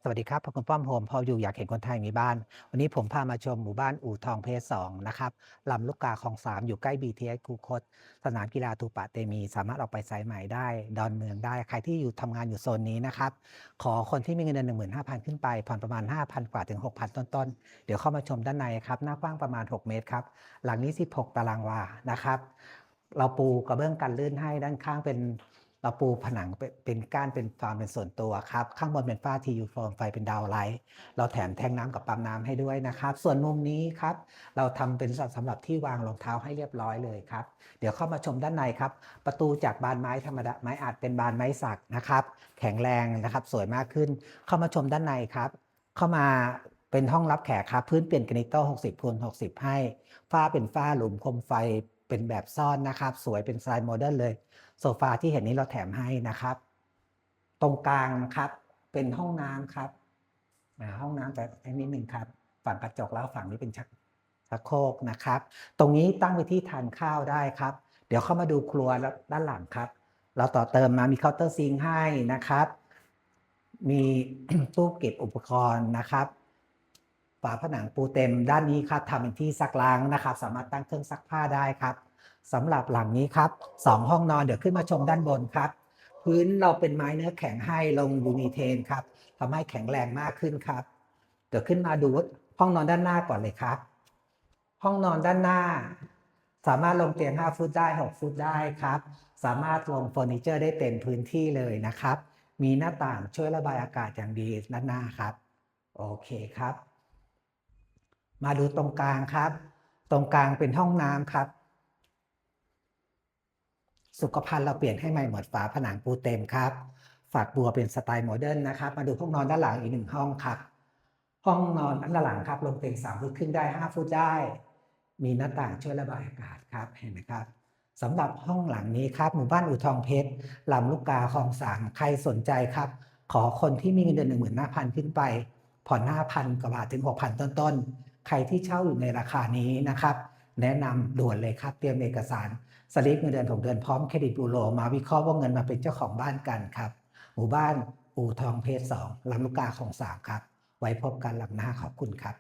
สวัสดีครับผมคุณป้อมโฮมพออยู่อยากเห็นคนไทยมีบ้านวันนี้ผมพามาชมหมู่บ้านอู่ทองเพชร2นะครับลำลูกกาคลอง3อยู่ใกล้ BTS คูคตสนามกีฬาทูปะเตมีสามารถออกไปสายใหม่ได้ดอนเมืองได้ใครที่อยู่ทำงานอยู่โซนนี้นะครับขอคนที่มีเงินเดือน15,000ขึ้นไปผ่อนประมาณ5,000กว่าถึง6,000ต้นๆเดี๋ยวเข้ามาชมด้านในครับหน้ากว้างประมาณ6 เมตรครับหลังนี้16 ตารางวานะครับเราปูกระเบื้องกันลื่นให้ด้านข้างเป็นเราปูผนังเป็นก้านเป็นฟาร์มเป็นส่วนตัวครับข้างบนเป็นฝ้า TU โฟมไฟเป็นดาวไลท์เราแถมแทงน้ำกับปั๊มน้ำให้ด้วยนะครับส่วนมุมนี้ครับเราทำเป็นสำหรับที่วางรองเท้าให้เรียบร้อยเลยครับเดี๋ยวเข้ามาชมด้านในครับประตูจากบานไม้ธรรมดาไม้อัดเป็นบานไม้สักนะครับแข็งแรงนะครับสวยมากขึ้นเข้ามาชมด้านในครับเข้ามาเป็นห้องรับแขกครับพื้นเปลี่ยนกรานิโต้60x60ให้ฝ้าเป็นฝ้าหลุมคมไฟเป็นแบบซ่อนนะครับสวยเป็นสไตล์โมเดิร์นเลยโซฟาที่เห็นนี้เราแถมให้นะครับตรงกลางนะครับเป็นห้องน้ำครับห้องน้ำแต่นิดนึงครับฝั่งกระจกแล้วฝั่งนี้เป็นชักโครกนะครับตรงนี้ตั้งไว้ที่ทานข้าวได้ครับเดี๋ยวเข้ามาดูครัวด้านหลังครับเราต่อเติมมามีเคาน์เตอร์ซิงค์ให้นะครับมี ตู้เก็บอุปกรณ์นะครับฝาผนังปูเต็มด้านนี้ครับทำเป็นที่ซักล้างนะครับสามารถตั้งเครื่องซักผ้าได้ครับสำหรับหลังนี้ครับ2 ห้องนอนเดี๋ยวขึ้นมาชมด้านบนครับพื้นเราเป็นไม้เนื้อแข็งให้ลงยูนีเทนครับทำให้แข็งแรงมากขึ้นครับเดี๋ยวขึ้นมาดูห้องนอนด้านหน้าก่อนเลยครับห้องนอนด้านหน้าสามารถลงเตียง5 ฟุตได้6 ฟุตได้ครับสามารถลงเฟอร์นิเจอร์ได้เต็มพื้นที่เลยนะครับมีหน้าต่างช่วยระบายอากาศอย่างดีด้านหน้าครับโอเคครับมาดูตรงกลางครับตรงกลางเป็นห้องน้ำครับสุขภัณฑ์เราเปลี่ยนให้ใหม่หมดฝาผนังปูเต็มครับฝักบัวเป็นสไตล์โมเดิร์นนะครับมาดูห้องนอนด้านหลังอีก1 ห้องครับห้องนอนด้านหลังครับลงเตียง3 ฟุตครึ่งได้5 ฟุตได้มีหน้าต่างช่วยระบายอากาศครับเห็นไหมครับสำหรับห้องหลังนี้ครับหมู่บ้านอู่ทองเพชรลำลูกกาคลอง3ใครสนใจครับขอคนที่มีเงินเดือน15,000ขึ้นไปผ่อน5,000กว่าบาทถึง6,000ต้นๆใครที่เช่าอยู่ในราคานี้นะครับแนะนำด่วนเลยครับเตรียมเอกสารสลิปเงินเดือน6 เดือนพร้อมเครดิตบูโรมาวิเคราะห์ว่าเงินมาเป็นเจ้าของบ้านกันครับหมู่บ้านอู่ทองเพชร2ลำลูกกาคลอง3ครับไว้พบกันลำหน้าขอบคุณครับ